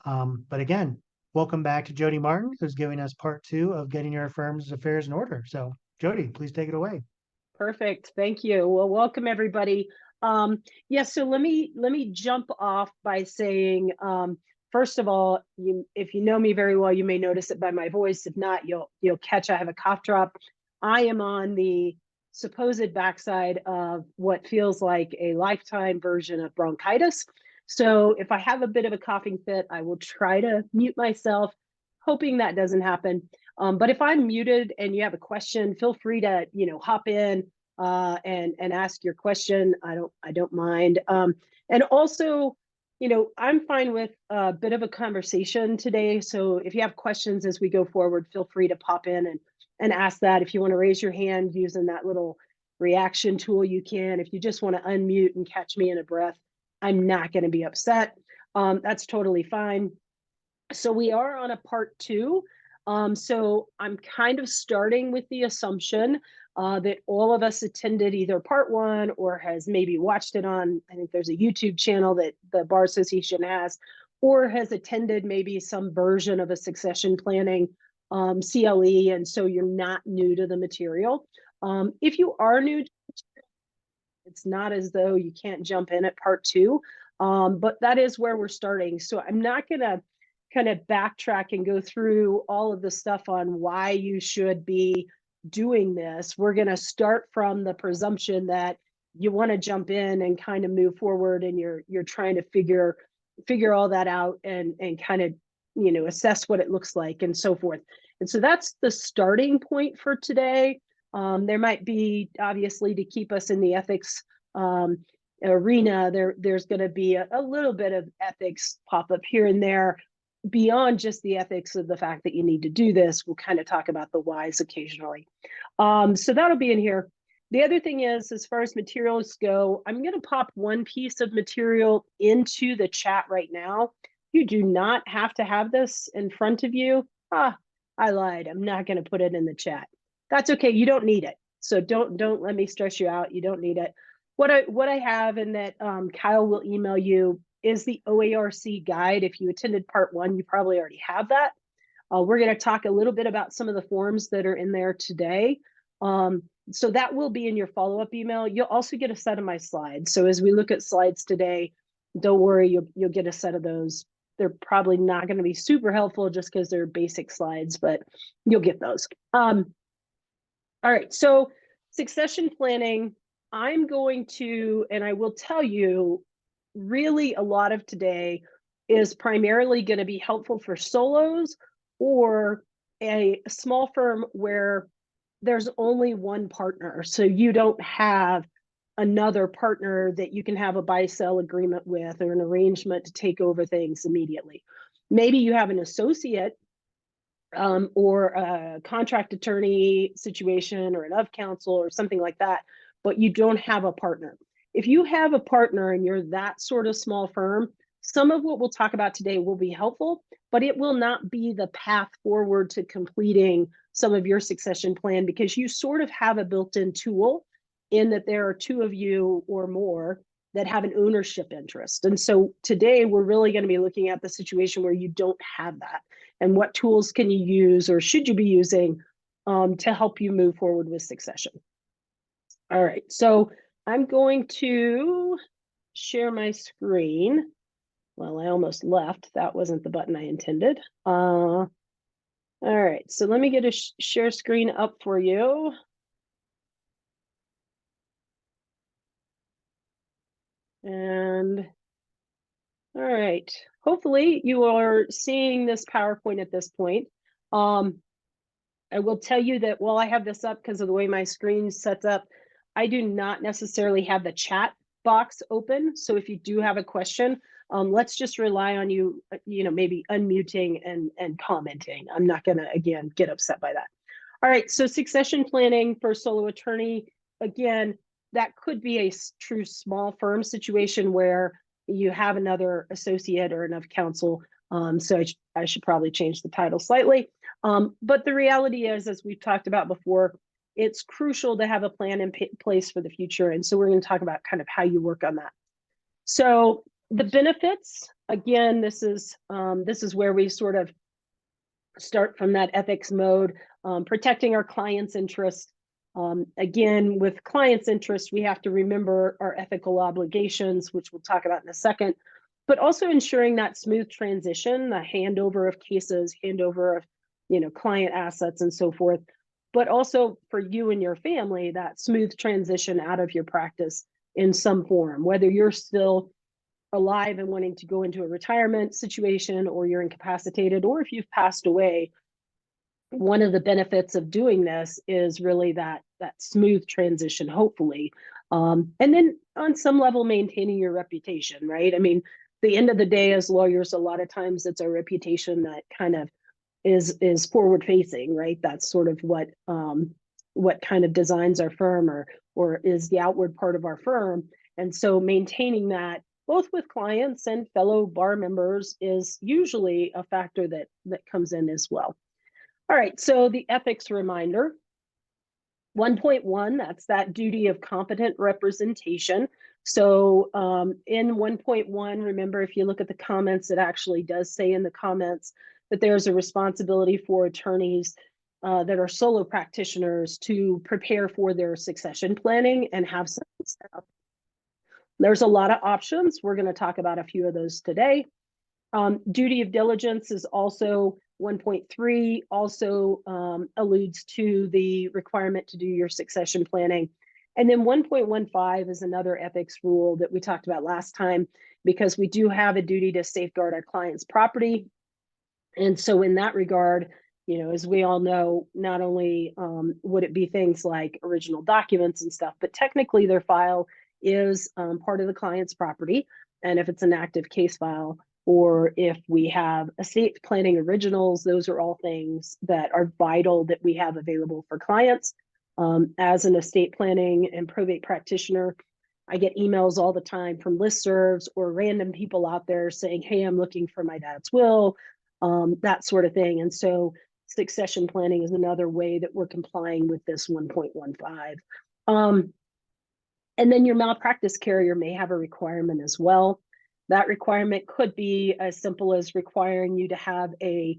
But again, welcome back to Jody Martin, who's giving us part two of getting your firm's affairs in order. So, Jody, please take it away. Perfect. Thank you. Well, welcome everybody. So let me jump off by saying, first of all, if you know me very well, you may notice it by my voice. If not, you'll catch I have a cough drop. I am on the supposed backside of what feels like a lifetime version of bronchitis. So if I have a bit of a coughing fit, I will try to mute myself, hoping that doesn't happen. But if I'm muted and you have a question, feel free to hop in and ask your question. I don't mind. And also, I'm fine with a bit of a conversation today. So if you have questions as we go forward, feel free to pop in and ask that. If you want to raise your hand using that little reaction tool, you can. If you just want to unmute and catch me in a breath, I'm not going to be upset. That's totally fine. So we are on a part two. So I'm kind of starting with the assumption that all of us attended either part one or has maybe watched it on, I think there's a YouTube channel that the Bar Association has, or has attended maybe some version of a succession planning CLE. And so you're not new to the material. If you are new, it's not as though you can't jump in at part two, but that is where we're starting. So I'm not going to kind of backtrack and go through all of the stuff on why you should be doing this. We're going to start from the presumption that you want to jump in and kind of move forward, and you're trying to figure all that out and kind of assess what it looks like and so forth. And so that's the starting point for today. There might be, obviously, to keep us in the ethics arena, there's going to be a little bit of ethics pop up here and there. Beyond just the ethics of the fact that you need to do this, we'll kind of talk about the whys occasionally. So that'll be in here. The other thing is, as far as materials go, I'm going to pop one piece of material into the chat right now. You do not have to have this in front of you. I lied. I'm not going to put it in the chat. That's okay. You don't need it. So don't let me stress you out. You don't need it. What I have, and that Kyle will email you, is the OARC guide. If you attended part one, you probably already have that. We're going to talk a little bit about some of the forms that are in there today. So that will be in your follow-up email. You'll also get a set of my slides. So as we look at slides today, don't worry, you'll get a set of those. They're probably not going to be super helpful just because they're basic slides, but you'll get those. All right, so succession planning, I'm going to, and I will tell you, really a lot of today is primarily going to be helpful for solos or a small firm where there's only one partner. So you don't have another partner that you can have a buy-sell agreement with or an arrangement to take over things immediately. Maybe you have an associate or a contract attorney situation or an of counsel or something like that, but you don't have a partner. If you have a partner and you're that sort of small firm, some of what we'll talk about today will be helpful, but it will not be the path forward to completing some of your succession plan, because you sort of have a built-in tool in that there are two of you or more that have an ownership interest. And so today we're really going to be looking at the situation where you don't have that, and what tools can you use or should you be using to help you move forward with succession. All right, so I'm going to share my screen. Well, I almost left. That wasn't the button I intended. All right, so let me get a share screen up for you. And all right, hopefully you are seeing this PowerPoint at this point. I will tell you that while I have this up because of the way my screen sets up, I do not necessarily have the chat box open. So if you do have a question, let's just rely on you, maybe unmuting and commenting. I'm not going to, again, get upset by that. All right, so succession planning for solo attorney, again, that could be a true small firm situation where you have another associate or enough counsel. So I should probably change the title slightly. But the reality is, as we've talked about before, it's crucial to have a plan in place for the future. And so we're going to talk about kind of how you work on that. So the benefits again, this is where we sort of start from that ethics mode, protecting our clients' interest. Again, with clients' interest, we have to remember our ethical obligations, which we'll talk about in a second, but also ensuring that smooth transition, the handover of cases, handover of, client assets and so forth, but also for you and your family, that smooth transition out of your practice in some form, whether you're still alive and wanting to go into a retirement situation, or you're incapacitated, or if you've passed away. One of the benefits of doing this is really that smooth transition, hopefully, and then on some level maintaining your reputation, right? I mean, the end of the day, as lawyers, a lot of times it's our reputation that kind of is forward facing, right? That's sort of what kind of designs our firm, or is the outward part of our firm. And so maintaining that both with clients and fellow bar members is usually a factor that comes in as well. All right, so the ethics reminder. 1.1, that's that duty of competent representation. So in 1.1, remember, if you look at the comments, it actually does say in the comments that there's a responsibility for attorneys that are solo practitioners to prepare for their succession planning and have some stuff. There's a lot of options. We're going to talk about a few of those today. Duty of diligence is also 1.3, also alludes to the requirement to do your succession planning. And then 1.15 is another ethics rule that we talked about last time, because we do have a duty to safeguard our client's property. And so in that regard, as we all know, not only would it be things like original documents and stuff, but technically their file is part of the client's property. And if it's an active case file, or if we have estate planning originals, those are all things that are vital that we have available for clients. As an estate planning and probate practitioner, I get emails all the time from listservs or random people out there saying, hey, I'm looking for my dad's will, that sort of thing. And so succession planning is another way that we're complying with this 1.15. And then your malpractice carrier may have a requirement as well. That requirement could be as simple as requiring you to have a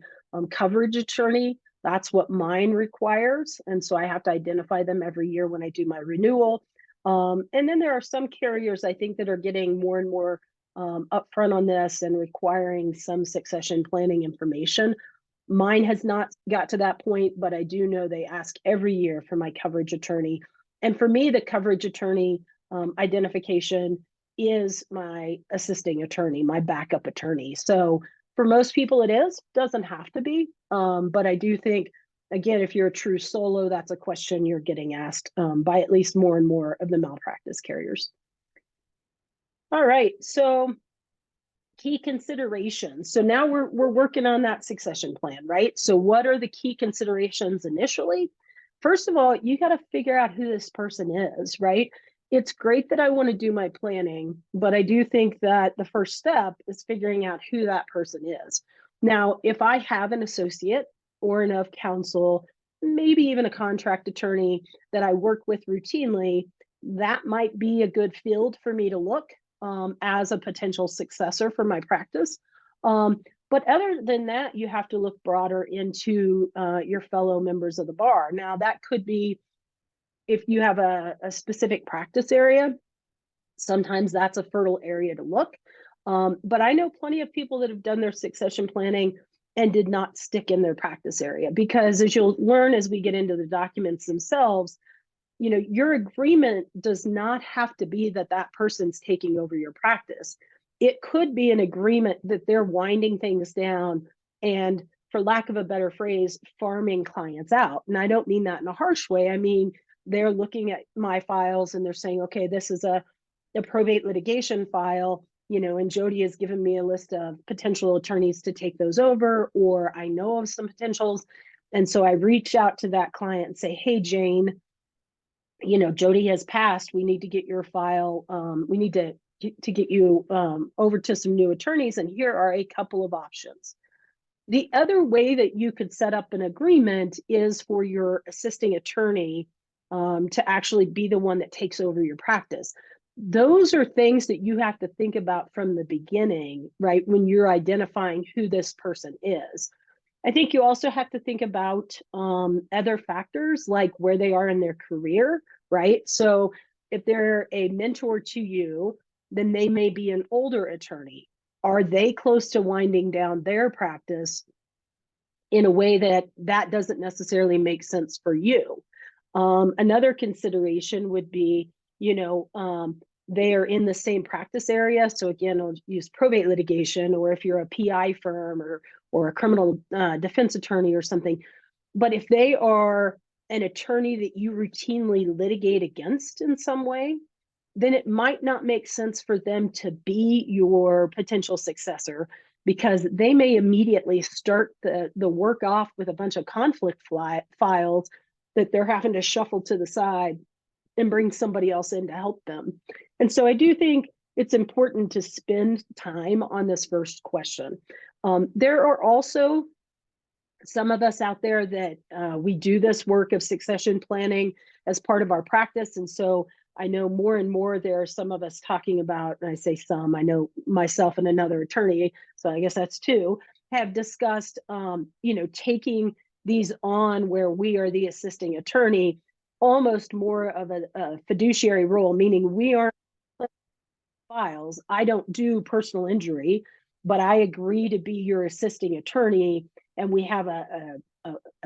coverage attorney. That's what mine requires. And so I have to identify them every year when I do my renewal. And then there are some carriers, I think, that are getting more and more upfront on this and requiring some succession planning information. Mine has not got to that point, but I do know they ask every year for my coverage attorney. And for me, the coverage attorney identification is my assisting attorney, my backup attorney. So for most people it doesn't have to be. But I do think, again, if you're a true solo, that's a question you're getting asked by at least more and more of the malpractice carriers. All right, so key considerations. So now we're working on that succession plan, right? So what are the key considerations initially? First of all, you got to figure out who this person is, right? It's great that I want to do my planning, but I do think that the first step is figuring out who that person is. Now, if I have an associate or an of counsel, maybe even a contract attorney that I work with routinely, that might be a good field for me to look as a potential successor for my practice. But other than that, you have to look broader into your fellow members of the bar. Now, that could be if you have a specific practice area, sometimes that's a fertile area to look. But I know plenty of people that have done their succession planning and did not stick in their practice area, because as you'll learn as we get into the documents themselves, your agreement does not have to be that that person's taking over your practice. It could be an agreement that they're winding things down and, for lack of a better phrase, farming clients out. And I don't mean that in a harsh way. I mean, they're looking at my files and they're saying, okay, this is a probate litigation file, and Jodi has given me a list of potential attorneys to take those over, or I know of some potentials. And so I reach out to that client and say, hey, Jane, Jodi has passed. We need to get your file. We need to get you over to some new attorneys. And here are a couple of options. The other way that you could set up an agreement is for your assisting attorney to actually be the one that takes over your practice. those are things that you have to think about from the beginning, right? When you're identifying who this person is. I think you also have to think about other factors like where they are in their career, right? So if they're a mentor to you, then they may be an older attorney. Are they close to winding down their practice in a way that doesn't necessarily make sense for you? Another consideration would be, they are in the same practice area. So again, I'll use probate litigation, or if you're a PI firm or a criminal defense attorney or something. But if they are an attorney that you routinely litigate against in some way, then it might not make sense for them to be your potential successor, because they may immediately start the work off with a bunch of conflict files that they're having to shuffle to the side and bring somebody else in to help them. And so I do think it's important to spend time on this first question. There are also some of us out there that we do this work of succession planning as part of our practice. And so I know more and more there are some of us talking about, and I say some, I know myself and another attorney, so I guess that's two, have discussed, taking these on where we are the assisting attorney, almost more of a fiduciary role, meaning we are files. I don't do personal injury, but I agree to be your assisting attorney. And we have a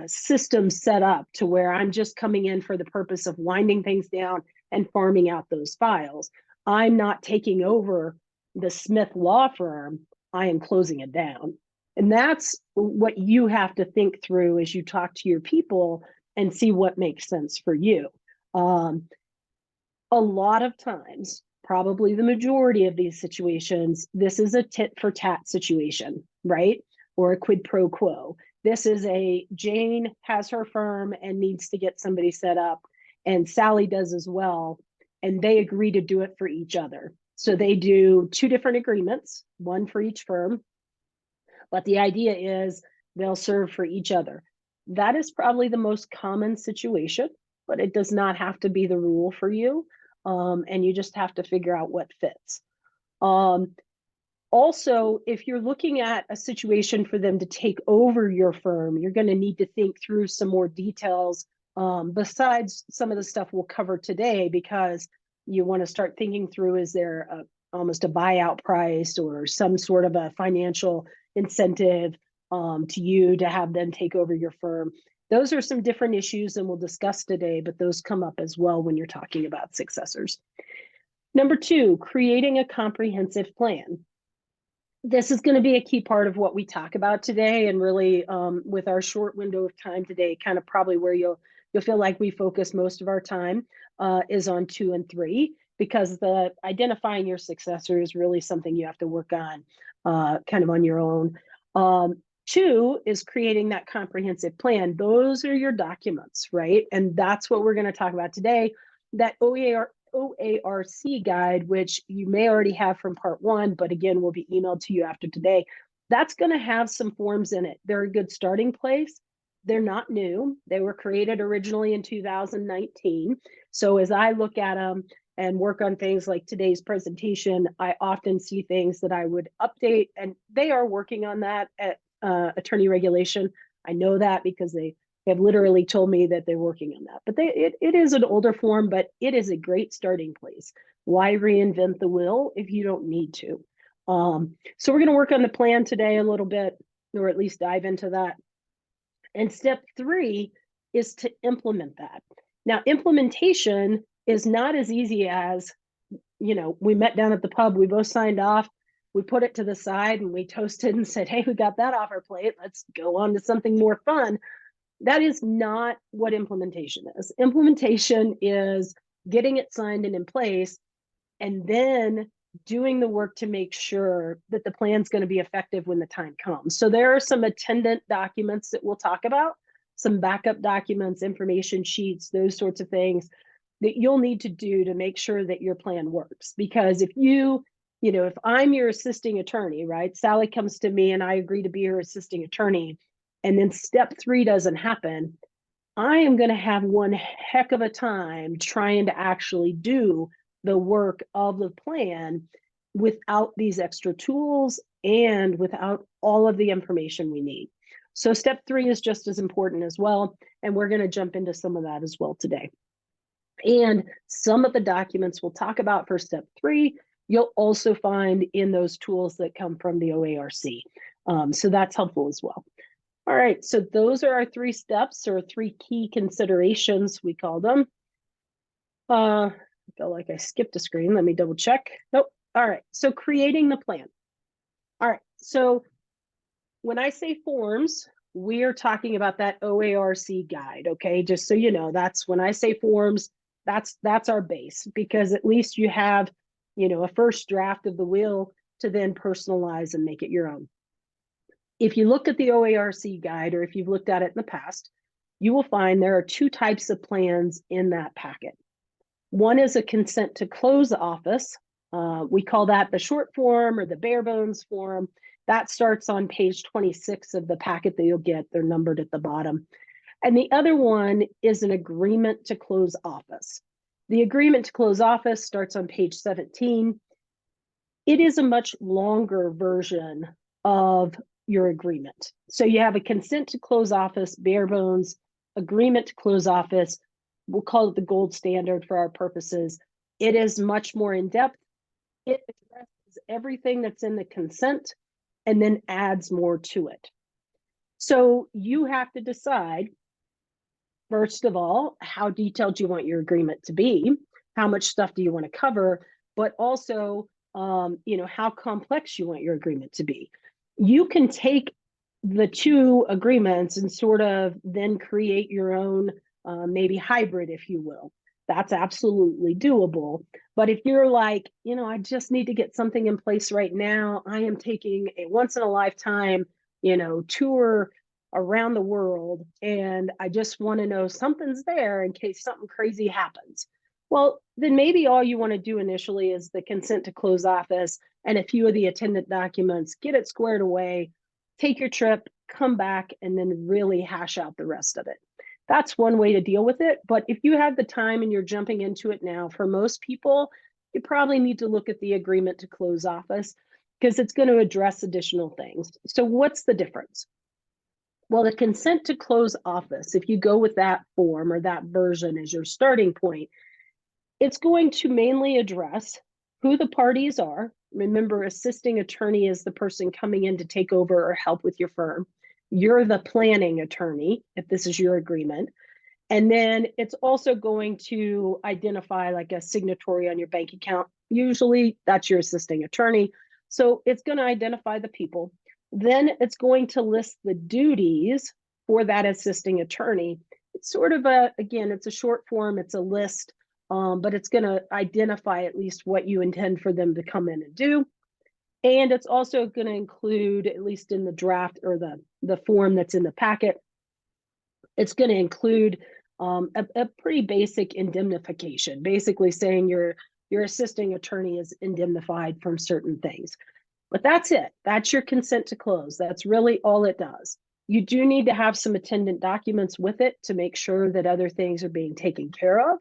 system set up to where I'm just coming in for the purpose of winding things down and farming out those files. I'm not taking over the Smith law firm. I am closing it down. And that's what you have to think through as you talk to your people and see what makes sense for you. A lot of times, probably the majority of these situations, this is a tit for tat situation, right? Or a quid pro quo. This is a Jane has her firm and needs to get somebody set up, and Sally does as well, and they agree to do it for each other. So they do two different agreements, one for each firm, but the idea is they'll serve for each other. That is probably the most common situation, but it does not have to be the rule for you. And you just have to figure out what fits. Also, if you're looking at a situation for them to take over your firm, you're going to need to think through some more details besides some of the stuff we'll cover today, because you want to start thinking through, is there almost a buyout price or some sort of a financial incentive to you to have them take over your firm? Those are some different issues than we'll discuss today, but those come up as well when you're talking about successors. Number two, creating a comprehensive plan. This is going to be a key part of what we talk about today, and really with our short window of time today, kind of probably where you'll feel like we focus most of our time is on 2 and 3, because the identifying your successor is really something you have to work on kind of on your own. 2 is creating that comprehensive plan. Those are your documents, right? And that's what we're going to talk about today. That OARC guide, which you may already have from part 1, but again, will be emailed to you after today. That's going to have some forms in it. They're a good starting place. They're not new. They were created originally in 2019. So as I look at them and work on things like today's presentation, I often see things that I would update, and they are working on that at attorney regulation. I know that because they have literally told me that they're working on that. But it is an older form, but it is a great starting place. Why reinvent the wheel if you don't need to? So we're going to work on the plan today a little bit, or at least dive into that. And step 3 is to implement that. Now, implementation is not as easy as, we met down at the pub, we both signed off, we put it to the side and we toasted and said, hey, we got that off our plate. Let's go on to something more fun. That is not what implementation is. Implementation is getting it signed and in place, and then doing the work to make sure that the plan's going to be effective when the time comes. So there are some attendant documents that we'll talk about, some backup documents, information sheets, those sorts of things that you'll need to do to make sure that your plan works. Because if if I'm your assisting attorney, right? Sally comes to me and I agree to be her assisting attorney, and then step 3 doesn't happen, I am going to have one heck of a time trying to actually do the work of the plan without these extra tools and without all of the information we need. So step 3 is just as important as well. And we're going to jump into some of that as well today. And some of the documents we'll talk about for step 3, you'll also find in those tools that come from the OARC. So that's helpful as well. All right, so those are our 3 steps, or 3 key considerations, we call them. I feel like I skipped a screen. Let me double check. Nope. All right, so creating the plan. All right, so when I say forms, we're talking about that OARC guide, okay? Just so you know, that's when I say forms, that's our base, because at least you have, you know, a first draft of the will to then personalize and make it your own. If you look at the OARC guide, or if you've looked at it in the past, you will find there are 2 types of plans in that packet. One is a consent to close office. We call that the short form or the bare bones form. That starts on page 26 of the packet that you'll get. They're numbered at the bottom. And the other one is an agreement to close office. The agreement to close office starts on page 17. It is a much longer version of your agreement. So you have a consent to close office, bare bones, agreement to close office. We'll call it the gold standard for our purposes. It is much more in depth. It addresses everything that's in the consent and then adds more to it. So you have to decide, first of all, how detailed you want your agreement to be, how much stuff do you want to cover, but also, you know, how complex you want your agreement to be. You can take the 2 agreements and sort of then create your own, maybe hybrid, if you will. That's absolutely doable. But if you're like, you know, I just need to get something in place right now, I am taking a once in a lifetime, you know, tour around the world, and I just want to know something's there in case something crazy happens. Well, then maybe all you want to do initially is the consent to close office and a few of the attendant documents, get it squared away, take your trip, come back, and then really hash out the rest of it. That's one way to deal with it. But if you have the time and you're jumping into it now, for most people, you probably need to look at the agreement to close office, because it's going to address additional things. So what's the difference? Well, the consent to close office, if you go with that form or that version as your starting point, it's going to mainly address who the parties are. Remember, assisting attorney is the person coming in to take over or help with your firm. You're the planning attorney, if this is your agreement. And then it's also going to identify like a signatory on your bank account. Usually that's your assisting attorney. So it's going to identify the people. Then it's going to list the duties for that assisting attorney. It's sort of again, it's a short form, it's a list, but it's going to identify at least what you intend for them to come in and do. And it's also going to include, at least in the draft or the form that's in the packet, it's going to include a pretty basic indemnification, basically saying your assisting attorney is indemnified from certain things. But that's it. That's your consent to close. That's really all it does. You do need to have some attendant documents with it to make sure that other things are being taken care of.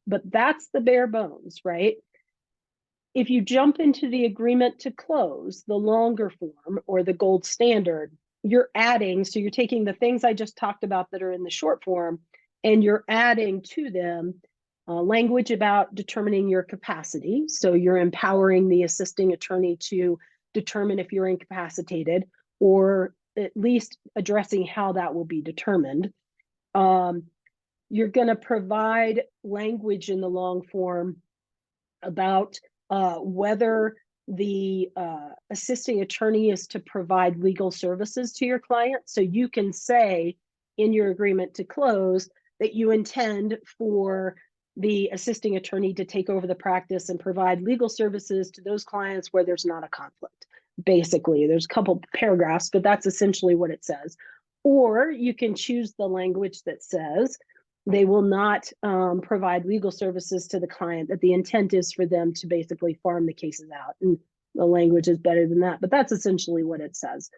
But that's the bare bones, right? If you jump into the agreement to close, the longer form or the gold standard, you're adding, so you're taking the things I just talked about that are in the short form, and you're adding to them language about determining your capacity. So you're empowering the assisting attorney to determine if you're incapacitated, or at least addressing how that will be determined. You're going to provide language in the long form about whether the assisting attorney is to provide legal services to your client. So you can say in your agreement to close that you intend for the assisting attorney to take over the practice and provide legal services to those clients where there's not a conflict. Basically, there's a couple paragraphs, but that's essentially what it says. Or you can choose the language that says they will not provide legal services to the client, that the intent is for them to basically farm the cases out. And the language is better than that, but that's essentially what it says.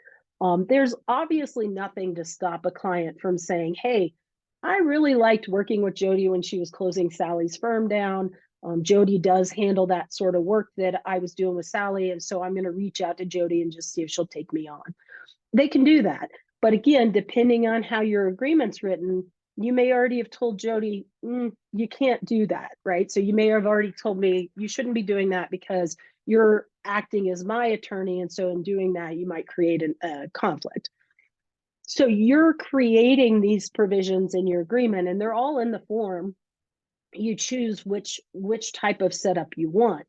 There's obviously nothing to stop a client from saying, hey, I really liked working with Jodi when she was closing Sally's firm down. Jodi does handle that sort of work that I was doing with Sally. And so I'm going to reach out to Jodi and just see if she'll take me on. They can do that. But again, depending on how your agreement's written, you may already have told Jodi, you can't do that, right? So you may have already told me you shouldn't be doing that because you're acting as my attorney. And so in doing that, you might create a conflict. So you're creating these provisions in your agreement, and they're all in the form. You choose which type of setup you want.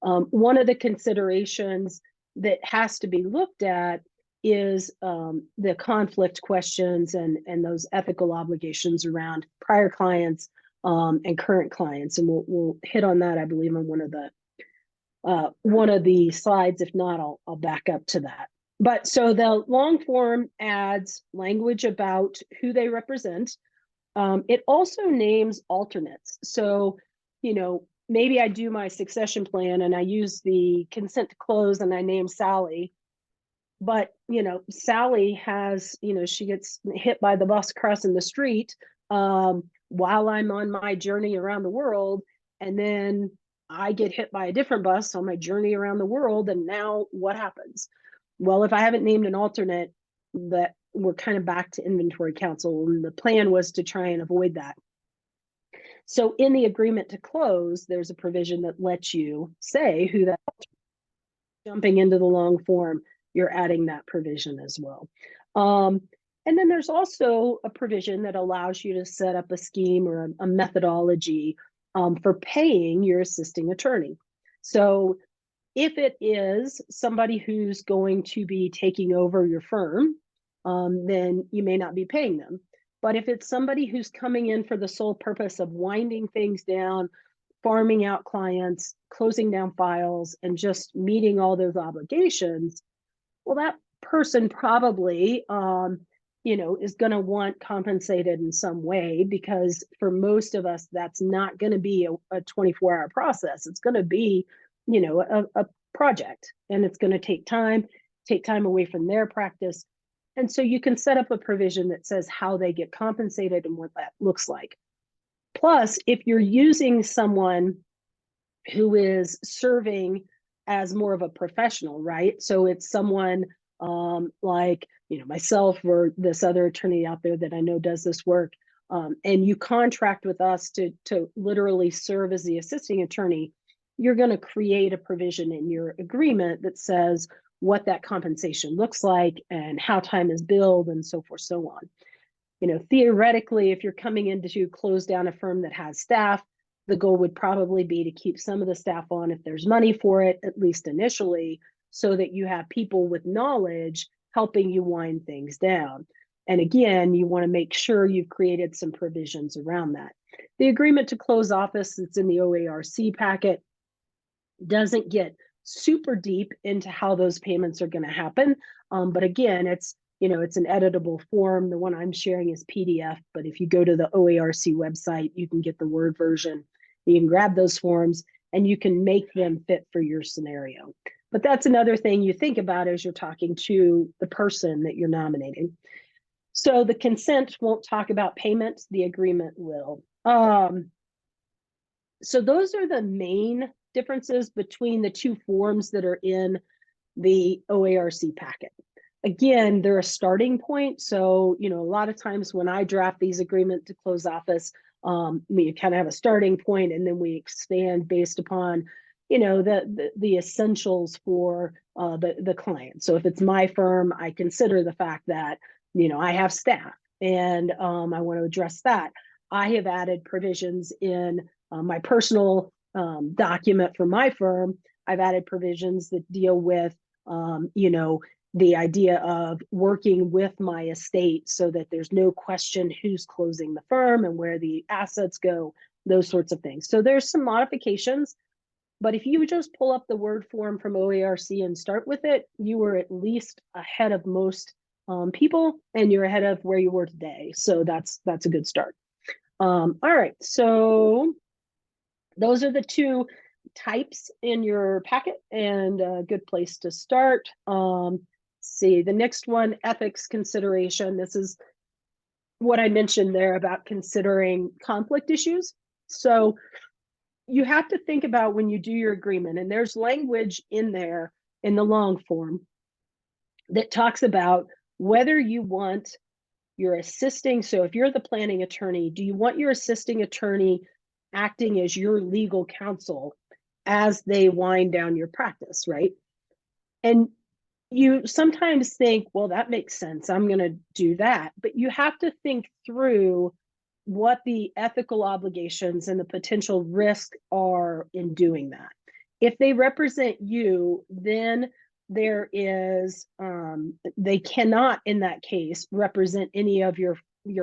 One of the considerations that has to be looked at is the conflict questions and those ethical obligations around prior clients and current clients, and we'll hit on that, I believe, on one of the slides. If not, I'll back up to that. But so the long form adds language about who they represent. It also names alternates. So, maybe I do my succession plan and I use the consent to close and I name Sally. But, Sally has, she gets hit by the bus crossing the street while I'm on my journey around the world. And then I get hit by a different bus on my journey around the world. And now what happens? Well, if I haven't named an alternate, that we're kind of back to inventory counsel, and the plan was to try and avoid that. So in the agreement to close, there's a provision that lets you say who that. Jumping into the long form, you're adding that provision as well. And then there's also a provision that allows you to set up a scheme or a methodology for paying your assisting attorney. So if it is somebody who's going to be taking over your firm, then you may not be paying them. But if it's somebody who's coming in for the sole purpose of winding things down, farming out clients, closing down files, and just meeting all those obligations, well, that person probably, is going to want compensated in some way, because for most of us, that's not going to be a 24-hour process. It's going to be, a project, and it's going to take time away from their practice. And so you can set up a provision that says how they get compensated and what that looks like. Plus, if you're using someone who is serving as more of a professional, right? So it's someone like, myself or this other attorney out there that I know does this work, and you contract with us to literally serve as the assisting attorney, you're going to create a provision in your agreement that says what that compensation looks like and how time is billed and so forth, so on. Theoretically, if you're coming in to close down a firm that has staff, the goal would probably be to keep some of the staff on if there's money for it, at least initially, so that you have people with knowledge helping you wind things down. And again, you want to make sure you've created some provisions around that. The agreement to close office that's in the OARC packet doesn't get super deep into how those payments are going to happen. But again, it's an editable form. The one I'm sharing is PDF, but if you go to the OARC website, you can get the Word version. You can grab those forms and you can make them fit for your scenario. But that's another thing you think about as you're talking to the person that you're nominating. So the consent won't talk about payment, the agreement will. So those are the main differences between the two forms that are in the OARC packet. Again, they're a starting point. So, a lot of times when I draft these agreement to close office, we kind of have a starting point and then we expand based upon, the essentials for the client. So if it's my firm, I consider the fact that, I have staff and I want to address that. I have added provisions in my personal document for my firm. I've added provisions that deal with, the idea of working with my estate so that there's no question who's closing the firm and where the assets go, those sorts of things. So there's some modifications, but if you just pull up the Word form from OARC and start with it, you are at least ahead of most people, and you're ahead of where you were today. So that's a good start. All right, so those are the two types in your packet and a good place to start. See, the next one, ethics consideration. This is what I mentioned there about considering conflict issues. So, you have to think about when you do your agreement, and there's language in there in the long form that talks about whether you want your assisting. So if you're the planning attorney, do you want your assisting attorney acting as your legal counsel as they wind down your practice, right? And you sometimes think, well, that makes sense, I'm going to do that. But you have to think through what the ethical obligations and the potential risk are in doing that. If they represent you, then there is, they cannot in that case represent any of your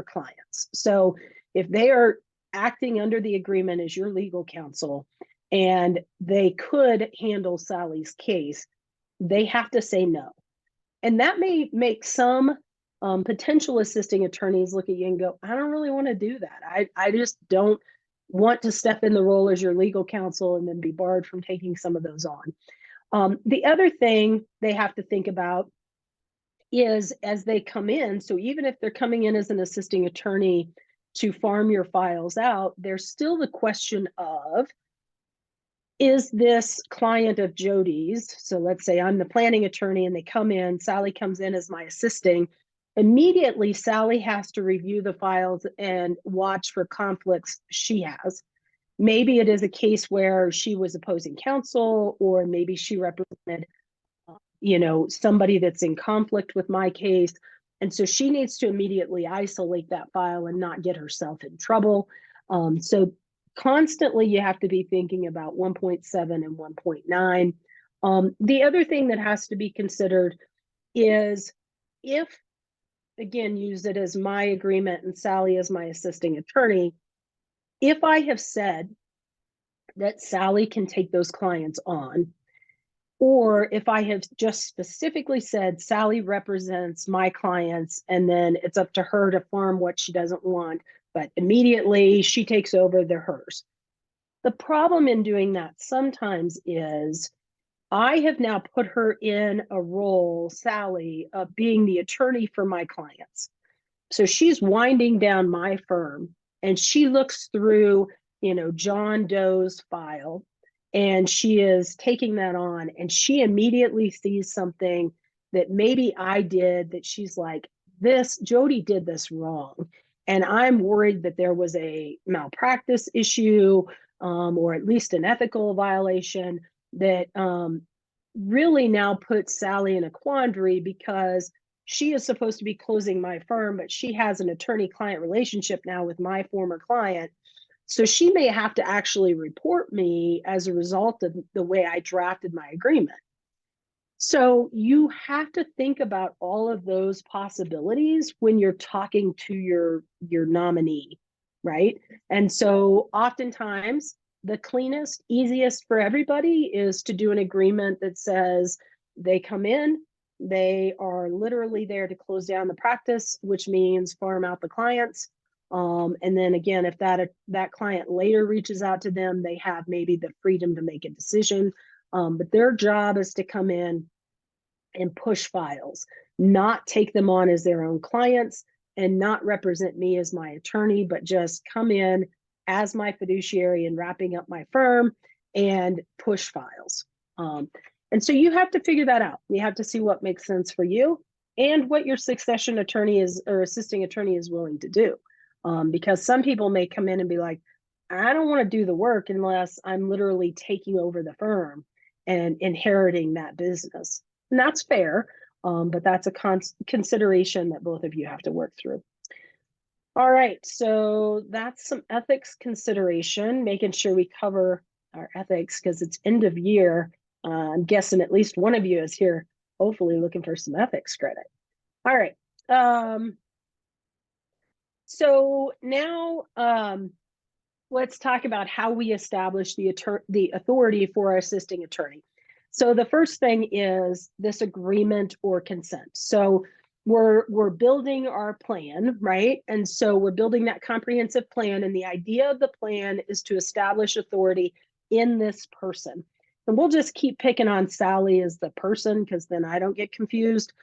clients. So if they are acting under the agreement as your legal counsel and they could handle Sally's case, they have to say no. And that may make some potential assisting attorneys look at you and go, I don't really want to do that. I just don't want to step in the role as your legal counsel and then be barred from taking some of those on. The other thing they have to think about is as they come in, so even if they're coming in as an assisting attorney to farm your files out, there's still the question of, is this client of Jodi's? So let's say I'm the planning attorney and they come in, Sally comes in as my assisting. Immediately, Sally has to review the files and watch for conflicts she has. Maybe it is a case where she was opposing counsel, or maybe she represented, somebody that's in conflict with my case. And so she needs to immediately isolate that file and not get herself in trouble. So constantly you have to be thinking about 1.7 and 1.9. The other thing that has to be considered is, if, again, use it as my agreement and Sally as my assisting attorney, if I have said that Sally can take those clients on, or if I have just specifically said Sally represents my clients and then it's up to her to farm what she doesn't want, but immediately she takes over, they're hers. The problem in doing that sometimes is I have now put her in a role, Sally, of being the attorney for my clients. So she's winding down my firm and she looks through, John Doe's file, and she is taking that on, and she immediately sees something that maybe I did that she's like, Jodi did this wrong. And I'm worried that there was a malpractice issue, or at least an ethical violation that really now puts Sally in a quandary, because she is supposed to be closing my firm, but she has an attorney-client relationship now with my former client. So she may have to actually report me as a result of the way I drafted my agreement. So you have to think about all of those possibilities when you're talking to your nominee, right? And so oftentimes the cleanest, easiest for everybody is to do an agreement that says they come in, they are literally there to close down the practice, which means farm out the clients. And then again, if that client later reaches out to them, they have maybe the freedom to make a decision. But their job is to come in and push files, not take them on as their own clients and not represent me as my attorney, but just come in as my fiduciary and wrapping up my firm and push files. And so you have to figure that out. You have to see what makes sense for you and what your succession attorney is, or assisting attorney is willing to do. Because some people may come in and be like, I don't want to do the work unless I'm literally taking over the firm and inheriting that business. And that's fair, but that's a consideration that both of you have to work through. All right, so that's some ethics consideration, making sure we cover our ethics because it's end of year. I'm guessing at least one of you is here, hopefully looking for some ethics credit. All right. So now let's talk about how we establish the authority for our assisting attorney. So the first thing is this agreement or consent. So we're building our plan, right? And so we're building that comprehensive plan, and the idea of the plan is to establish authority in this person. And we'll just keep picking on Sally as the person because then I don't get confused.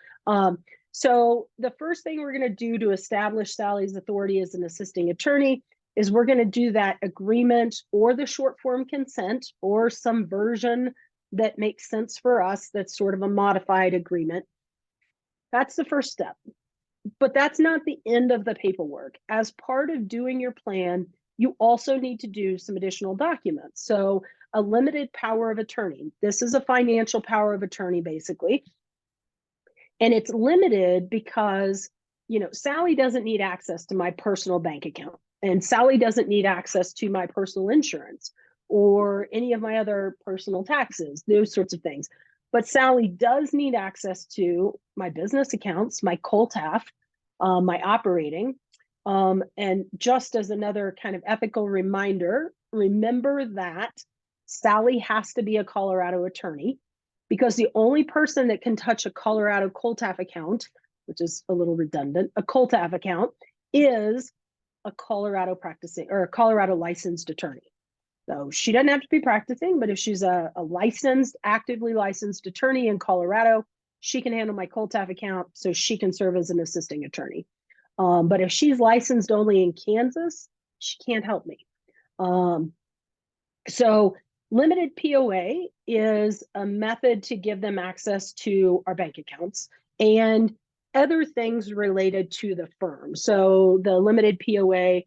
So the first thing we're going to do to establish Sally's authority as an assisting attorney is we're going to do that agreement or the short form consent or some version that makes sense for us that's sort of a modified agreement. That's the first step. But that's not the end of the paperwork. As part of doing your plan, you also need to do some additional documents. So a limited power of attorney. This is a financial power of attorney, basically. And it's limited because, Sally doesn't need access to my personal bank account. And Sally doesn't need access to my personal insurance or any of my other personal taxes, those sorts of things. But Sally does need access to my business accounts, my COLTAF, my operating. And just as another kind of ethical reminder, remember that Sally has to be a Colorado attorney, because the only person that can touch a Colorado COLTAF account, which is a little redundant, a COLTAF account, is a Colorado practicing or a Colorado licensed attorney. So she doesn't have to be practicing, but if she's a licensed, actively licensed attorney in Colorado, she can handle my COLTAF account, so she can serve as an assisting attorney. But if she's licensed only in Kansas, she can't help me. So limited POA is a method to give them access to our bank accounts and other things related to the firm. So the limited POA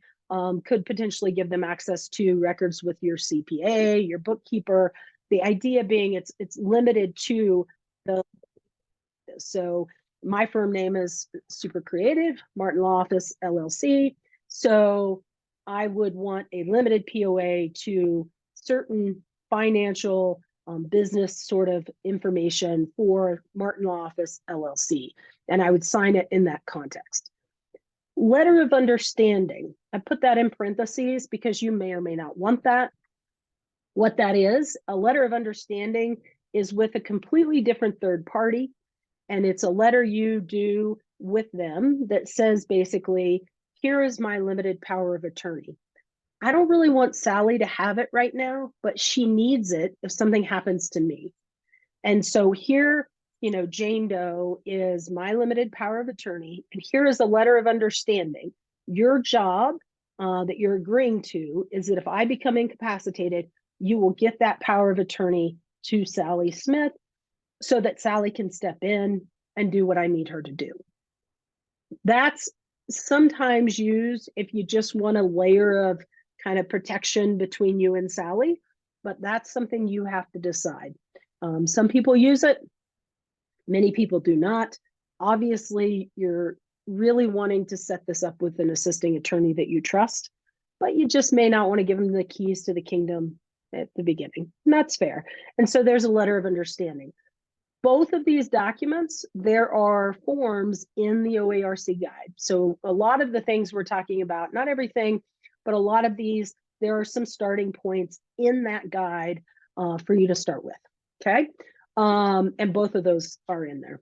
could potentially give them access to records with your CPA, your bookkeeper. The idea being it's limited to the, so my firm name is Super Creative, Martin Law Office, LLC. So I would want a limited POA to certain financial business sort of information for Martin Law Office, LLC. And I would sign it in that context. Letter of understanding. I put that in parentheses because you may or may not want that. What that is, a letter of understanding is with a completely different third party. And it's a letter you do with them that says basically, here is my limited power of attorney. I don't really want Sally to have it right now, but she needs it if something happens to me. And so here, Jane Doe is my limited power of attorney. And here is a letter of understanding. Your job that you're agreeing to is that if I become incapacitated, you will get that power of attorney to Sally Smith so that Sally can step in and do what I need her to do. That's sometimes used if you just want a layer of kind of protection between you and Sally, but that's something you have to decide. Some people use it, many people do not. Obviously, you're really wanting to set this up with an assisting attorney that you trust, but you just may not want to give them the keys to the kingdom at the beginning. And that's fair. And so there's a letter of understanding. Both of these documents, there are forms in the OARC guide. So a lot of the things we're talking about, not everything, but a lot of these, there are some starting points in that guide for you to start with, okay? And both of those are in there.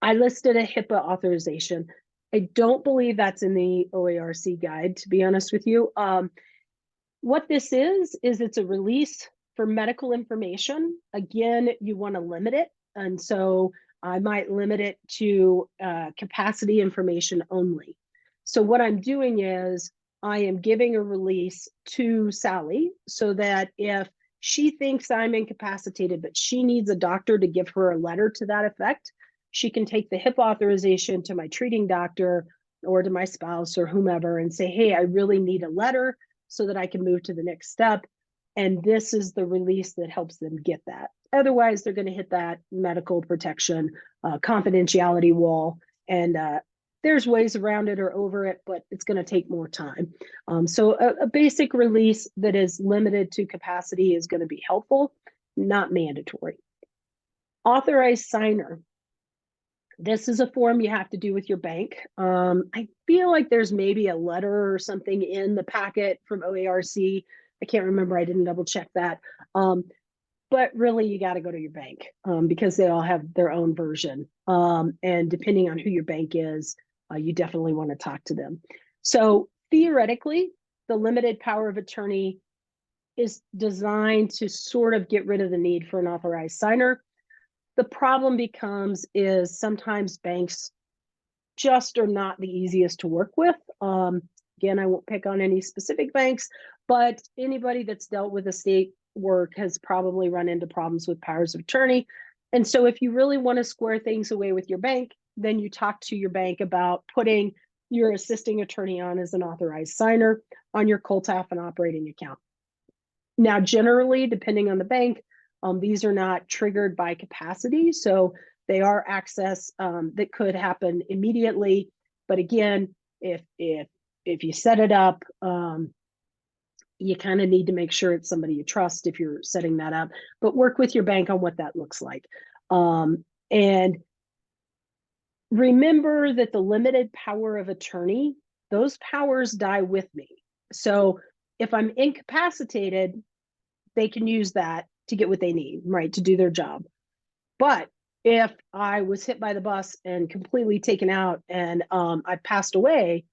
I listed a HIPAA authorization. I don't believe that's in the OARC guide, to be honest with you. What this is it's a release for medical information. Again, you want to limit it. And so I might limit it to capacity information only. So what I'm doing is I am giving a release to Sally so that if she thinks I'm incapacitated, but she needs a doctor to give her a letter to that effect, she can take the HIPAA authorization to my treating doctor or to my spouse or whomever and say, hey, I really need a letter so that I can move to the next step. And this is the release that helps them get that. Otherwise, they're going to hit that medical protection confidentiality wall. And there's ways around it or over it, but it's going to take more time. So a basic release that is limited to capacity is going to be helpful, not mandatory. Authorized signer. This is a form you have to do with your bank. I feel like there's maybe a letter or something in the packet from OARC. I can't remember. I didn't double check that. But really, you got to go to your bank because they all have their own version. And depending on who your bank is, you definitely want to talk to them. So theoretically, the limited power of attorney is designed to sort of get rid of the need for an authorized signer. The problem becomes is sometimes banks just are not the easiest to work with. Again, I won't pick on any specific banks, but anybody that's dealt with estate work has probably run into problems with powers of attorney. And so if you really want to square things away with your bank, then you talk to your bank about putting your assisting attorney on as an authorized signer on your COLTAF and operating account. Now, generally, depending on the bank, these are not triggered by capacity. So they are access that could happen immediately. But again, if you set it up, you kind of need to make sure it's somebody you trust if you're setting that up, but work with your bank on what that looks like. And remember that the limited power of attorney, those powers die with me. So if I'm incapacitated, they can use that to get what they need, right, to do their job. But if I was hit by the bus and completely taken out and I passed away,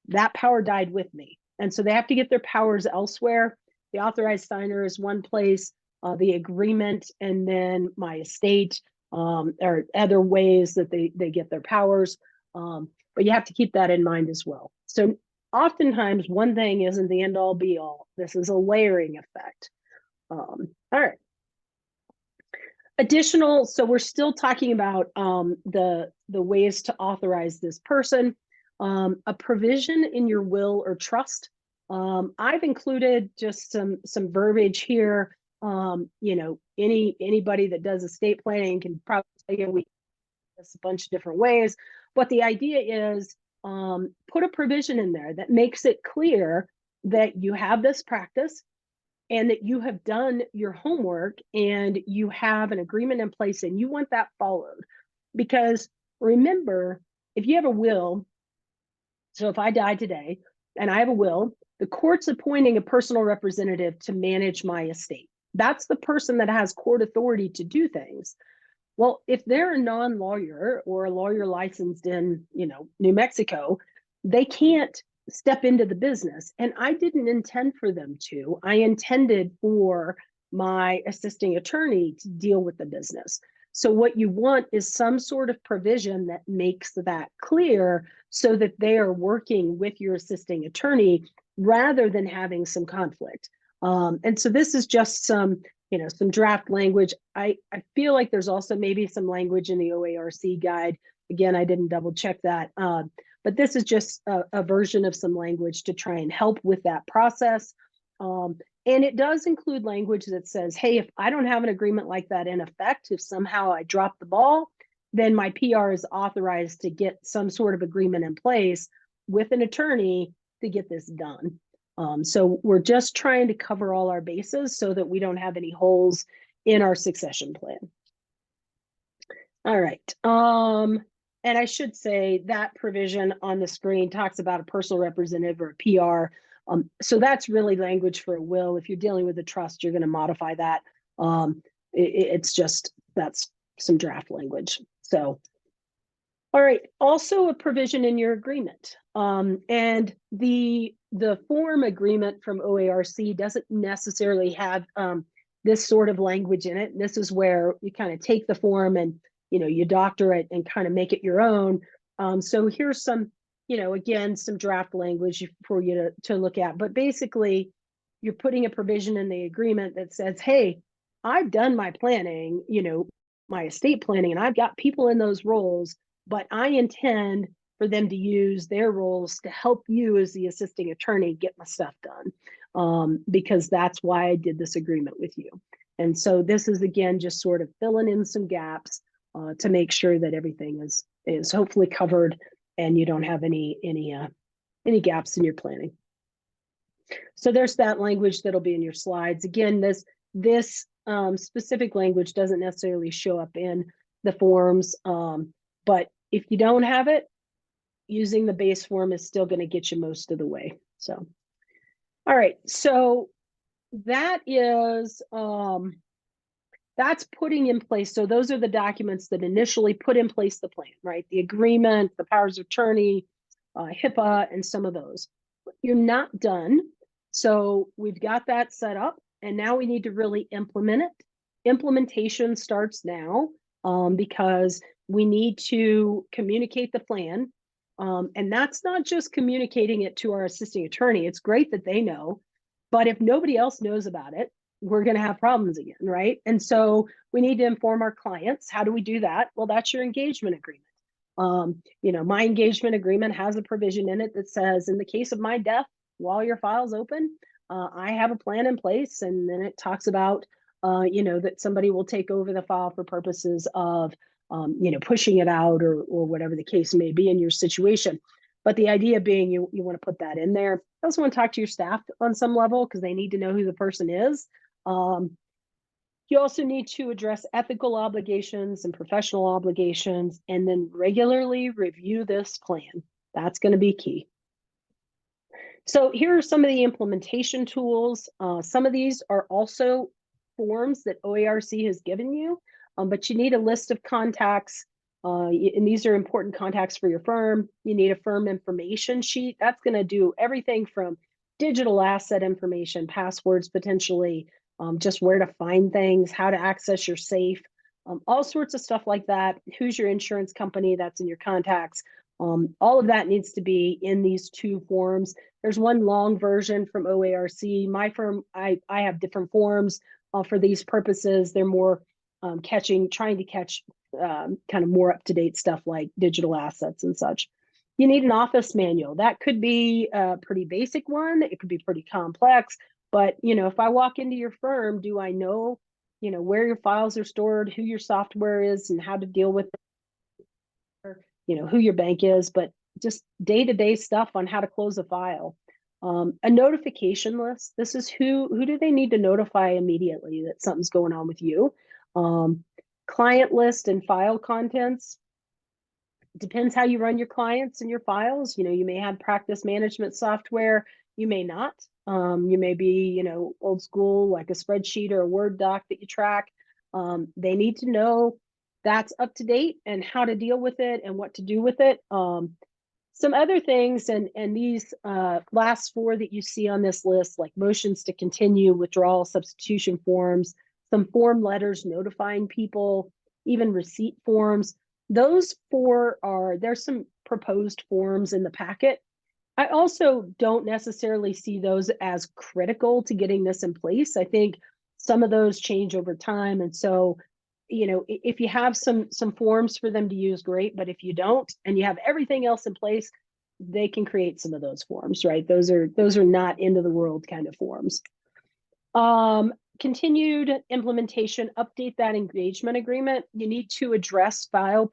that power died with me. And so they have to get their powers elsewhere. The authorized signer is one place, the agreement, and then my estate, or other ways that they get their powers. But you have to keep that in mind as well. So oftentimes one thing isn't the end all be all. This is a layering effect. All right. Additional, so we're still talking about the ways to authorize this person. A provision in your will or trust. I've included just some verbiage here. You know, anybody that does estate planning can probably tell you we do this a bunch of different ways. But the idea is put a provision in there that makes it clear that you have this practice and that you have done your homework and you have an agreement in place and you want that followed. Because remember, if you have a will, so if I die today and I have a will, the court's appointing a personal representative to manage my estate. That's the person that has court authority to do things. Well, if they're a non-lawyer or a lawyer licensed in, New Mexico, they can't step into the business. And I didn't intend for them to. I intended for my assisting attorney to deal with the business. So what you want is some sort of provision that makes that clear so that they are working with your assisting attorney rather than having some conflict. And so this is just some draft language. I feel like there's also maybe some language in the OARC guide. Again, I didn't double check that. But this is just a version of some language to try and help with that process. And it does include language that says, hey, if I don't have an agreement like that in effect, if somehow I drop the ball, then my PR is authorized to get some sort of agreement in place with an attorney to get this done. So we're just trying to cover all our bases so that we don't have any holes in our succession plan. All right. And I should say that provision on the screen talks about a personal representative or a PR. So that's really language for a will. If you're dealing with a trust, you're going to modify that. It's just, that's some draft language. So, all right. Also a provision in your agreement. And the form agreement from OARC doesn't necessarily have this sort of language in it. And this is where you kind of take the form and you doctor it and kind of make it your own. So here's some, again, some draft language for you to look at. But basically, you're putting a provision in the agreement that says, hey, I've done my planning, my estate planning, and I've got people in those roles, but I intend for them to use their roles to help you as the assisting attorney get my stuff done, because that's why I did this agreement with you. And so this is, again, just sort of filling in some gaps to make sure that everything is hopefully covered and you don't have any gaps in your planning. So there's that language that'll be in your slides. Again, this specific language doesn't necessarily show up in the forms, but if you don't have it, using the base form is still going to get you most of the way. So, all right, so that is that's putting in place. So those are the documents that initially put in place the plan, right? The agreement, the powers of attorney, HIPAA, and some of those. You're not done. So we've got that set up, and now we need to really implement it. Implementation starts now because we need to communicate the plan. And that's not just communicating it to our assisting attorney. It's great that they know, but if nobody else knows about it, we're going to have problems again, right? And so we need to inform our clients. How do we do that? Well, that's your engagement agreement. My engagement agreement has a provision in it that says, in the case of my death, while your file's open, I have a plan in place. And then it talks about, that somebody will take over the file for purposes of, pushing it out or whatever the case may be in your situation. But the idea being you want to put that in there. You also want to talk to your staff on some level because they need to know who the person is. You also need to address ethical obligations and professional obligations, and then regularly review this plan. That's going to be key. So here are some of the implementation tools. Some of these are also forms that OARC has given you, but you need a list of contacts, and these are important contacts for your firm. You need a firm information sheet. That's going to do everything from digital asset information, passwords potentially, just where to find things, how to access your safe, all sorts of stuff like that. Who's your insurance company? That's in your contacts. All of that needs to be in these two forms. There's one long version from OARC. My firm, I have different forms for these purposes. They're more trying to catch kind of more up-to-date stuff like digital assets and such. You need an office manual. That could be a pretty basic one. It could be pretty complex. But, if I walk into your firm, do I know, where your files are stored, who your software is, and how to deal with who your bank is, but just day-to-day stuff on how to close a file. A notification list. This is who do they need to notify immediately that something's going on with you. Client list and file contents. Depends how you run your clients and your files. You may have practice management software. You may not. You may be, old school, like a spreadsheet or a Word doc that you track. They need to know that's up to date and how to deal with it and what to do with it. Some other things, and these last four that you see on this list, like motions to continue, withdrawal, substitution forms, some form letters notifying people, even receipt forms. Those four there's some proposed forms in the packet. I also don't necessarily see those as critical to getting this in place. I think some of those change over time. And so, if you have some forms for them to use, great. But if you don't, and you have everything else in place, they can create some of those forms, right? Those are not end of the world kind of forms. Continued implementation, update that engagement agreement. You need to address file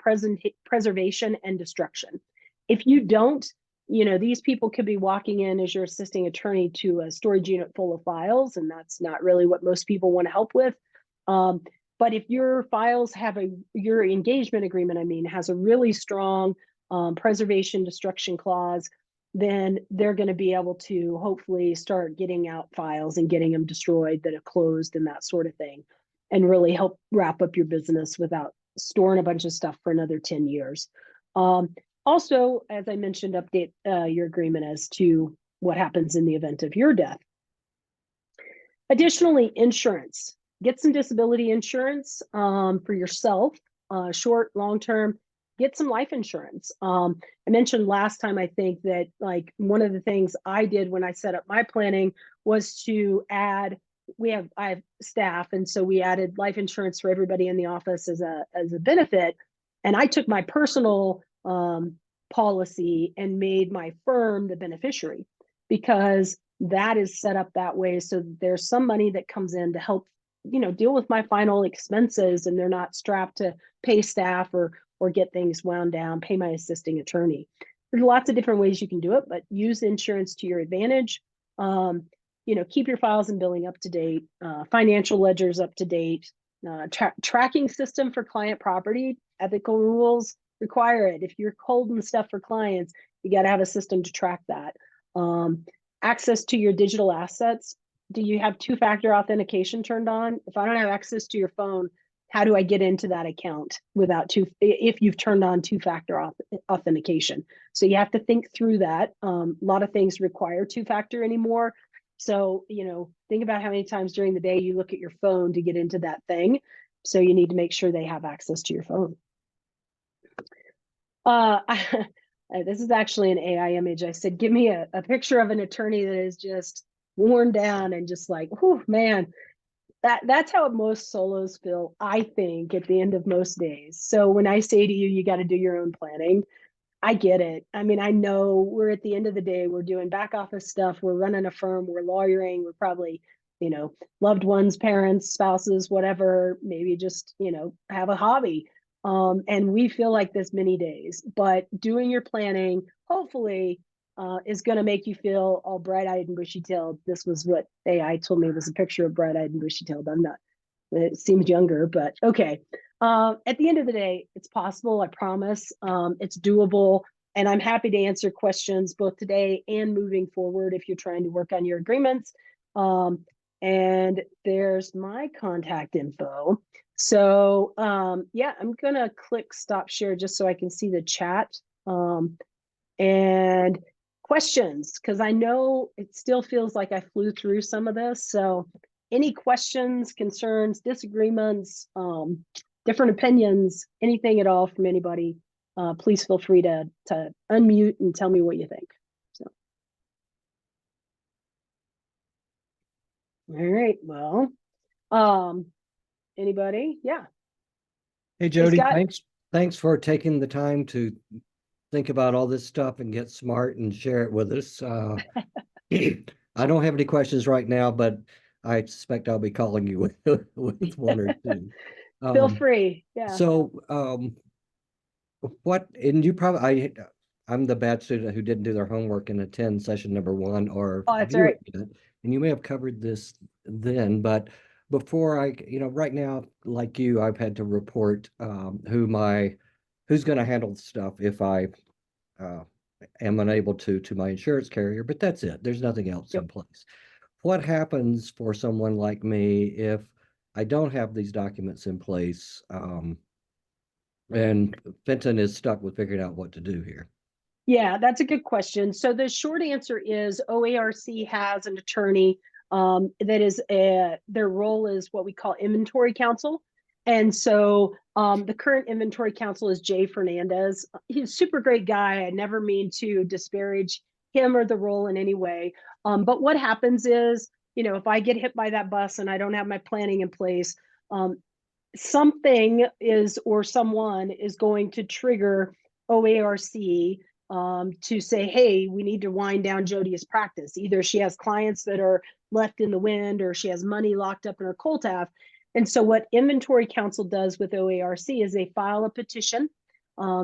preservation and destruction. If you don't, these people could be walking in as your assisting attorney to a storage unit full of files, and that's not really what most people want to help with. But if your files have your engagement agreement, has a really strong preservation destruction clause, then they're going to be able to hopefully start getting out files and getting them destroyed that have closed and that sort of thing, and really help wrap up your business without storing a bunch of stuff for another 10 years. Also, as I mentioned, update your agreement as to what happens in the event of your death. Additionally, insurance. Get some disability insurance for yourself, short, long-term. Get some life insurance. I mentioned last time, I think, that like one of the things I did when I set up my planning was to add, I have staff, and so we added life insurance for everybody in the office as a benefit. And I took my personal policy and made my firm the beneficiary, because that is set up that way. So there's some money that comes in to help, deal with my final expenses, and they're not strapped to pay staff or get things wound down, pay my assisting attorney. There's lots of different ways you can do it, but use insurance to your advantage. Keep your files and billing up to date, financial ledgers up to date, tracking system for client property, ethical rules require it. If you're holding stuff for clients, you got to have a system to track that. Access to your digital assets. Do you have two-factor authentication turned on? If I don't have access to your phone, how do I get into that account if you've turned on two-factor authentication? So you have to think through that. A lot of things require two-factor anymore. So, think about how many times during the day you look at your phone to get into that thing. So you need to make sure they have access to your phone. This is actually an AI image. I said, give me a picture of an attorney that is just worn down and just like, oh man, that's how most solos feel, I think, at the end of most days. So when I say to you, you got to do your own planning, I get it. I mean, I know we're at the end of the day, we're doing back office stuff, we're running a firm, we're lawyering, we're probably, loved ones, parents, spouses, whatever, maybe just, have a hobby. And we feel like this many days, but doing your planning, hopefully, is going to make you feel all bright-eyed and bushy-tailed. This was what AI told me was a picture of bright-eyed and bushy-tailed. I'm not, it seems younger, but okay. At the end of the day, it's possible, I promise. It's doable, and I'm happy to answer questions both today and moving forward if you're trying to work on your agreements. And there's my contact info. So yeah, I'm gonna click stop share just so I can see the chat. And questions, because I know it still feels like I flew through some of this. So any questions, concerns, disagreements, different opinions, anything at all from anybody, please feel free to unmute and tell me what you think. So, all right, well, anybody? Yeah. Hey, Jodi, Scott? thanks for taking the time to think about all this stuff and get smart and share it with us. I don't have any questions right now, but I suspect I'll be calling you with one or two. Feel free. Yeah. So, and you probably, I'm the bad student who didn't do their homework and attend session number 1 or Oh, that's view right. it, and you may have covered this then, but before right now, like you, I've had to report who's going to handle the stuff if I am unable to my insurance carrier, but that's it. There's nothing else in place. What happens for someone like me if I don't have these documents in place, and Fenton is stuck with figuring out what to do here? Yeah, that's a good question. So the short answer is OARC has an attorney that is their role is what we call inventory counsel. And so the current inventory counsel is Jay Fernandez. He's a super great guy. I never mean to disparage him or the role in any way. But what happens is, if I get hit by that bus and I don't have my planning in place, something is or someone is going to trigger OARC to say, hey, we need to wind down Jodi's practice. Either she has clients that are left in the wind or she has money locked up in her COLTAF. And so what inventory counsel does with OARC is they file a petition.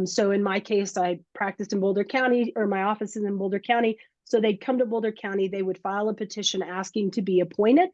So in my case, I practiced in Boulder County, or my office is in Boulder County. So they'd come to Boulder County, they would file a petition asking to be appointed.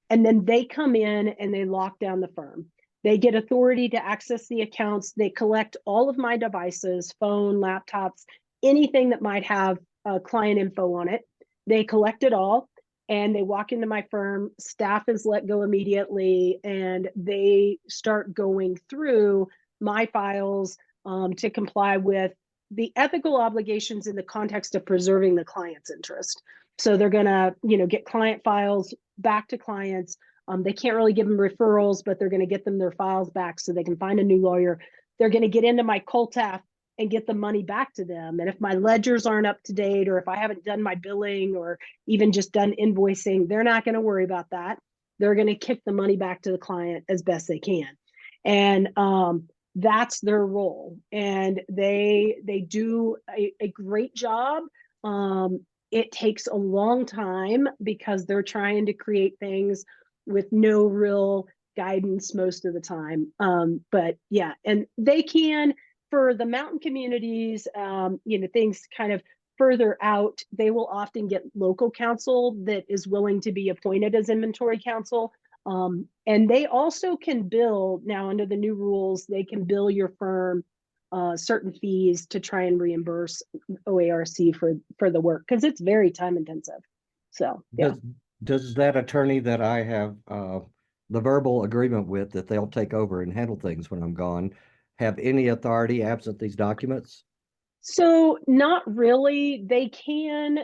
And then they come in and they lock down the firm. They get authority to access the accounts. They collect all of my devices, phone, laptops, anything that might have client info on it. They collect it all and they walk into my firm. Staff is let go immediately and they start going through my files to comply with the ethical obligations in the context of preserving the client's interest. So they're going to, get client files back to clients. They can't really give them referrals, but they're going to get them their files back so they can find a new lawyer. They're going to get into my COLTAF and get the money back to them. And if my ledgers aren't up to date, or if I haven't done my billing or even just done invoicing, they're not going to worry about that. They're going to kick the money back to the client as best they can. And that's their role. And they do a great job. It takes a long time because they're trying to create things with no real guidance most of the time. But yeah, and they can, for the mountain communities, things kind of further out, they will often get local counsel that is willing to be appointed as inventory counsel. And they also can bill now under the new rules, they can bill your firm certain fees to try and reimburse OARC for the work, because it's very time intensive. So yeah. Does that attorney that I have the verbal agreement with that they'll take over and handle things when I'm gone have any authority absent these documents? So not really. They can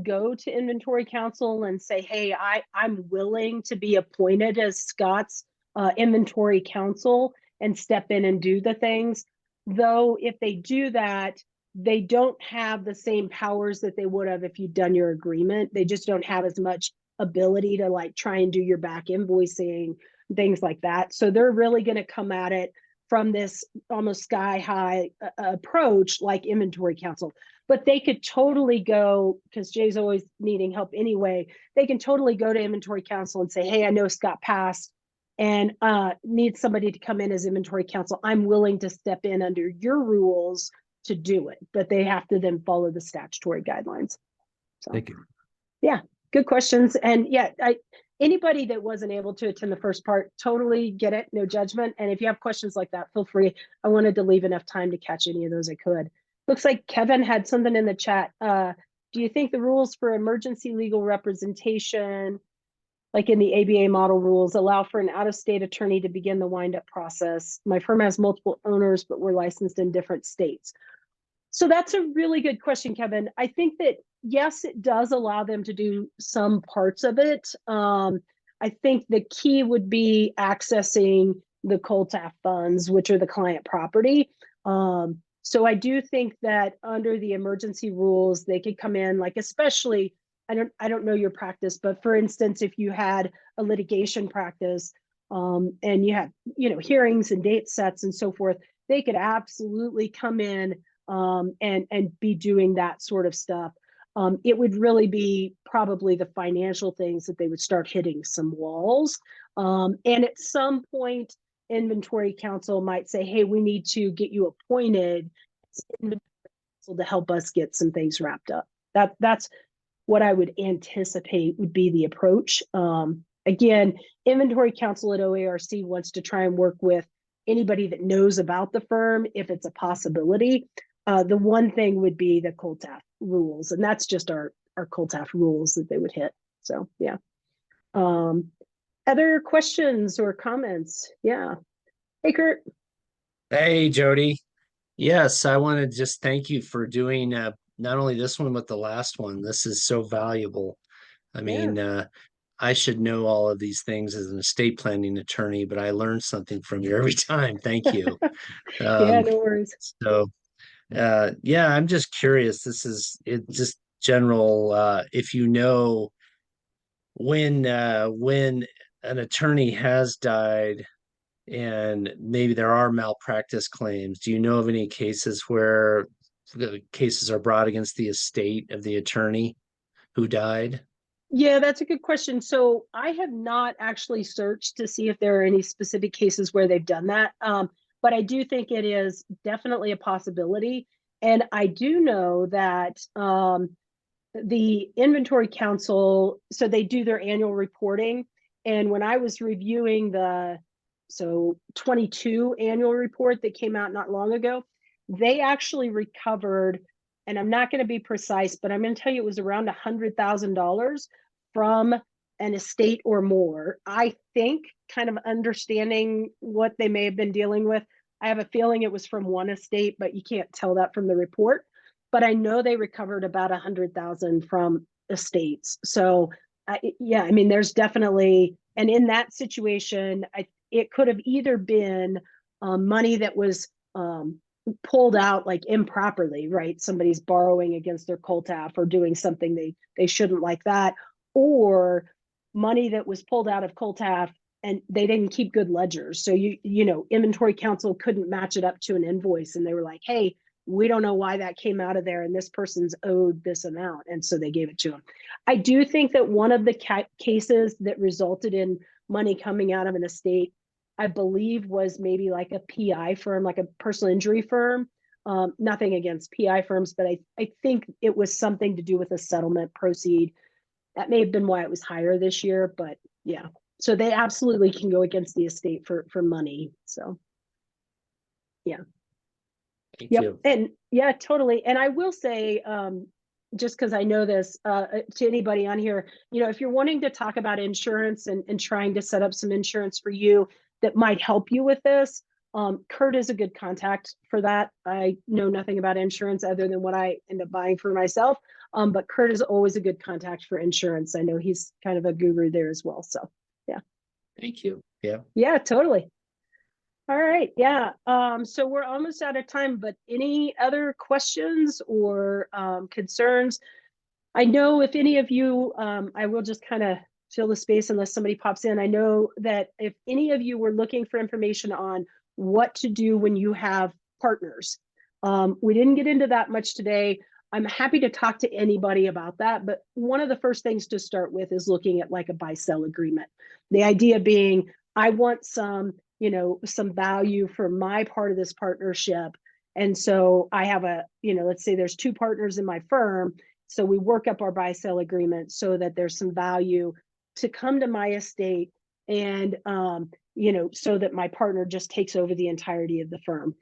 go to inventory counsel and say, hey, I'm willing to be appointed as Scott's inventory counsel and step in and do the things. Though if they do that, they don't have the same powers that they would have if you'd done your agreement. They just don't have as much ability to like try and do your back invoicing, things like that. So they're really going to come at it from this almost sky high approach like inventory counsel. But they could totally go, because Jay's always needing help anyway, they can totally go to inventory counsel and say, hey, I know Scott passed and need somebody to come in as inventory counsel. I'm willing to step in under your rules to do it, but they have to then follow the statutory guidelines. So, Thank you. yeah, good questions. And yeah, anybody that wasn't able to attend the first part, totally get it, no judgment. And if you have questions like that, feel free. I wanted to leave enough time to catch any of those I could. Looks like Kevin had something in the chat. Do you think the rules for emergency legal representation, like in the ABA model rules, allow for an out-of-state attorney to begin the wind-up process? My firm has multiple owners, but we're licensed in different states. So that's a really good question, Kevin. I think that, yes, it does allow them to do some parts of it. I think the key would be accessing the COLTAF funds, which are the client property. So I do think that under the emergency rules, they could come in, like, especially, I don't know your practice, but for instance, if you had a litigation practice and you have, hearings and date sets and so forth, they could absolutely come in and be doing that sort of stuff. It would really be probably the financial things that they would start hitting some walls. And at some point, inventory counsel might say, hey, we need to get you appointed to help us get some things wrapped up. That's what I would anticipate would be the approach. Again, inventory counsel at OARC wants to try and work with anybody that knows about the firm if it's a possibility. The one thing would be the COLTAF rules, and that's just our COLTAF rules that they would hit. So yeah. Other questions or comments? Yeah. Hey, Kurt. Hey, Jody. Yes, I want to just thank you for doing not only this one, but the last one. This is so valuable. I mean, I should know all of these things as an estate planning attorney, but I learn something from you every time. Thank you. Yeah, no worries. So, yeah, I'm just curious. This is it just general. If you know when an attorney has died and maybe there are malpractice claims, do you know of any cases where the cases are brought against the estate of the attorney who died? Yeah, that's a good question. So I have not actually searched to see if there are any specific cases where they've done that. But I do think it is definitely a possibility. And I do know that the inventory counsel, so they do their annual reporting. And when I was reviewing the 22 annual report that came out not long ago, they actually recovered, and I'm not going to be precise, but I'm going to tell you it was around $100,000 from an estate or more. I think, kind of understanding what they may have been dealing with, I have a feeling it was from one estate, but you can't tell that from the report. But I know they recovered about $100,000 from estates. So yeah, I mean, there's definitely, and in that situation, it could have either been money that was pulled out like improperly, right? Somebody's borrowing against their COLTAF or doing something they shouldn't, like that, or money that was pulled out of COLTAF and they didn't keep good ledgers. So inventory counsel couldn't match it up to an invoice, and they were like, hey, we don't know why that came out of there, and this person's owed this amount, and so they gave it to them. I do think that one of the cases that resulted in money coming out of an estate, I believe, was maybe like a PI firm, like a personal injury firm. Nothing against PI firms, but I think it was something to do with a settlement proceed. That may have been why it was higher this year, but yeah. So they absolutely can go against the estate for money. So yeah. Thank you. And yeah, totally. And I will say, just because I know this, to anybody on here, if you're wanting to talk about insurance and trying to set up some insurance for you that might help you with this, Kurt is a good contact for that. I know nothing about insurance other than what I end up buying for myself. But Kurt is always a good contact for insurance. I know he's kind of a guru there as well. So yeah. Thank you. Yeah. Yeah, totally. All right, yeah. So we're almost out of time, but any other questions or concerns? I know if any of you, I will just kind of fill the space unless somebody pops in. I know that if any of you were looking for information on what to do when you have partners, we didn't get into that much today. I'm happy to talk to anybody about that, but one of the first things to start with is looking at like a buy-sell agreement. The idea being, I want some, some value for my part of this partnership. And so I have let's say there's 2 partners in my firm. So we work up our buy-sell agreement so that there's some value to come to my estate and, so that my partner just takes over the entirety of the firm.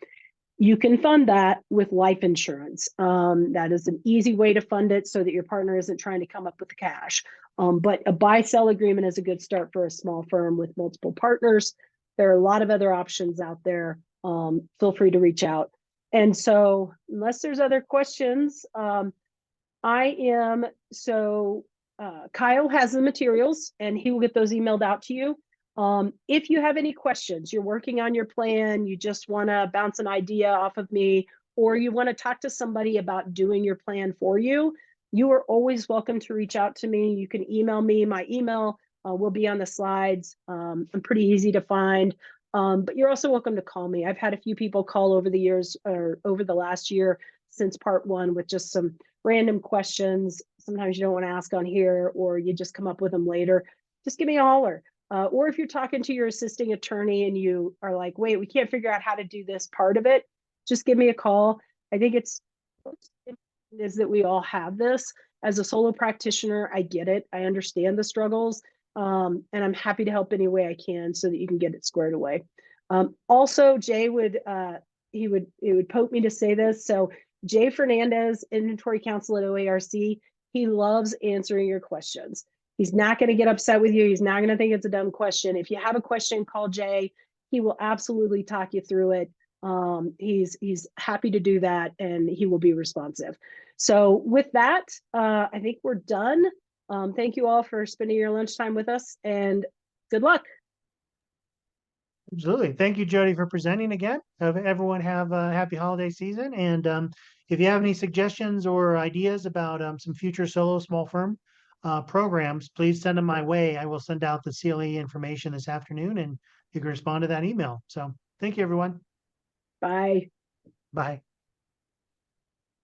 You can fund that with life insurance. That is an easy way to fund it so that your partner isn't trying to come up with the cash. But a buy-sell agreement is a good start for a small firm with multiple partners. There are a lot of other options out there. Feel free to reach out. And so unless there's other questions, Kyle has the materials and he will get those emailed out to you. If you have any questions, you're working on your plan, you just want to bounce an idea off of me, or you want to talk to somebody about doing your plan for you, you are always welcome to reach out to me. You can email me. My email will be on the slides. I'm pretty easy to find, but you're also welcome to call me. I've had a few people call over the years or over the last year since part 1 with just some random questions. Sometimes you don't want to ask on here, or you just come up with them later. Just give me a holler. Or if you're talking to your assisting attorney and you are like, wait, we can't figure out how to do this part of it, just give me a call. I think it's is that we all have this. As a solo practitioner, I get it. I understand the struggles. And I'm happy to help any way I can so that you can get it squared away. Also, Jay would poke me to say this. So Jay Fernandez, Inventory Counsel at OARC, he loves answering your questions. He's not going to get upset with you. He's not going to think it's a dumb question. If you have a question, call Jay. He will absolutely talk you through it. He's happy to do that, and he will be responsive. So with that, I think we're done. Thank you all for spending your lunchtime with us, and good luck. Absolutely. Thank you, Jodi, for presenting again. Everyone have a happy holiday season. And if you have any suggestions or ideas about some future solo small firm programs, please send them my way. I will send out the CLE information this afternoon and you can respond to that email. So thank you, everyone. Bye. Bye.